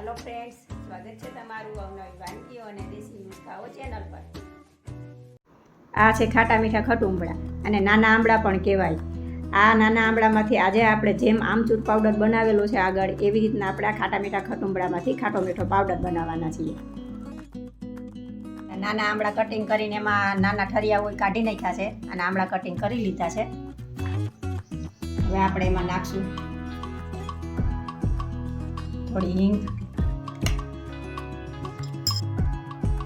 Hello friends, स्वागत है तमारू अवनवी वानगीओ અને દેશી નુસ્ખાઓ ચેનલ પર। આ છે ખાટા મીઠા ખટુંબળા અને નાના આંબળા પણ કહેવાય। આ નાના આંબળામાંથી આજે આપણે જેમ આમચૂર પાવડર બનાવેલો છે આગળ, એવી રીતના આપણે આ ખાટા મીઠા ખટુંબળામાંથી ખાટો મીઠો પાવડર બનાવવાના છીએ। નાના આંબળા કટિંગ કરીને એમાં નાના ઠરિયા હોય કાઢી નાખ્યા છે અને આંબળા કટિંગ કરી લીધા છે। હવે આપણે એમાં નાખશું થોડી હિંગ,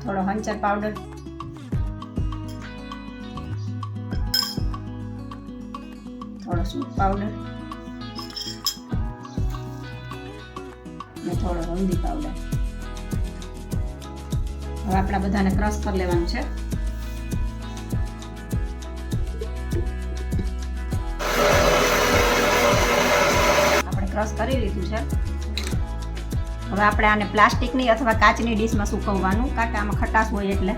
थोड़ा हंचर पाउडर, थोड़ा सूप पाउडर ने थोड़ा हल्दी पाउडर। હવે આપણા બધાને ક્રશ કરી લેવાનું છે। આપણે ક્રશ કરી લીધું છે। હવે આપણે આને પ્લાસ્ટિકની અથવા કાચની ડીશમાં સૂકવવાનું, કારણ કે આમાં ખટાશ હોય એટલે।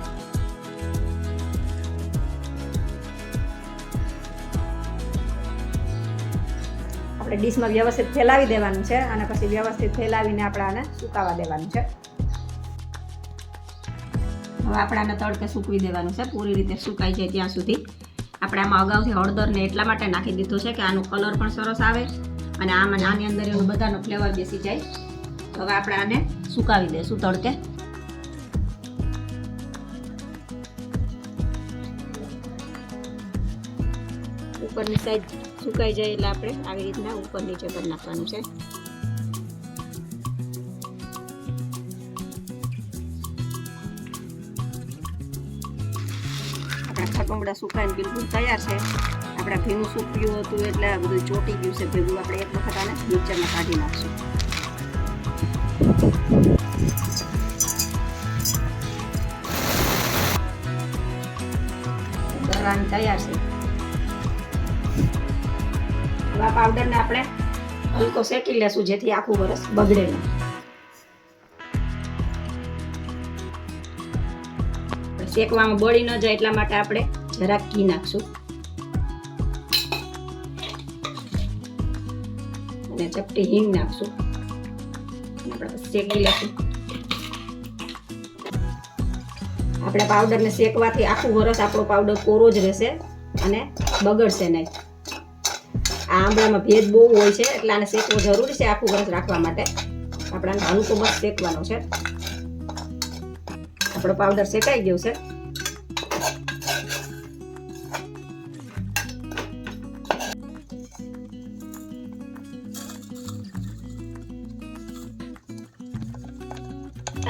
આપણે ડીશમાં વ્યવસ્થિત ફેલાવી દેવાનું છે અને પછી વ્યવસ્થિત ફેલાવીને આપણે આને સુકાવા દેવાનું છે। હવે આપણે આને તડકે સૂકવી દેવાનું છે, પૂરી રીતે સુકાઈ જાય ત્યાં સુધી। આપણે આમાં અગાઉથી હળદરને એટલા માટે નાખી દીધું છે કે આનો કલર પણ સરસ આવે અને આમાં આની અંદર એનો બધાનો ફ્લેવર બેસી જાય। હવે આપણે આને સુકાવી દઈશું તડકે। ઉપરની સાઈડ સુકાઈ જાય એટલે આપણે આવી રીતના ઉપર નીચે કરી નાખવાનું છે। આપણા ખટુંબળા સુકાઈને બિલકુલ તૈયાર છે। આપણે ભીનું સૂક્યું હતું એટલે આ બધું ચોટી ગયું છે ભેગું। આપણે એક વખત આને મિક્સરમાં કાઢી નાખશું। દળવાની તૈયાર છે। હવે આ પાવડરને આપણે હલકો શેકી લેશું જેથી આખું વરસ બગડે નહીં। શેકવામાં બળી ન જાય એટલા માટે આપણે જરાક ઘી નાખશું અને ચપટી હિંગ નાખશું। આપણે શેકી લેશું। આપણે પાવડરને શેકવાથી આખું વરસ આપણો પાવડર કોરો જ રહેશે અને બગડશે નહીં। આ આંબળામાં ભેજ બહુ હોય છે એટલે આને શેકવો જરૂરી છે આખું વરસ રાખવા માટે। આપણે આને હલકો બસ શેકવાનો છે। આપણો પાવડર શેકાઈ ગયો છે।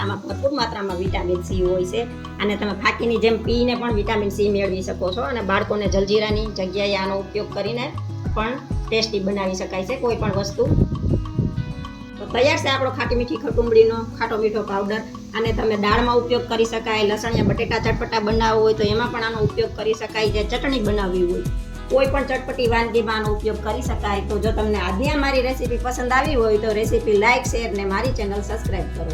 આમાં ભરપૂર માત્રામાં વિટામિન સી હોય છે અને તમે ફાકીની જેમ પીને પણ વિટામિન સી મેળવી શકો છો અને બાળકોને જલજીરાની જગ્યાએ આનો ઉપયોગ કરીને પણ ટેસ્ટી બનાવી શકાય છે કોઈ પણ વસ્તુ। તો તૈયાર છે આપણો ખાટી મીઠી ખટુંબળીનો ખાટો મીઠો પાવડર। અને તમે દાળમાં ઉપયોગ કરી શકાય, લસણિયા બટેટા ચટપટા બનાવવો હોય તો એમાં પણ આનો ઉપયોગ કરી શકાય। જે ચટણી બનાવવી હોય કોઈ પણ ચટપટી વાનગીમાં આનો ઉપયોગ કરી શકાય। તો જો તમને આજની મારી રેસીપી પસંદ આવી હોય તો રેસીપી લાઈક, શેર ને મારી ચેનલ સબસ્ક્રાઈબ કરો।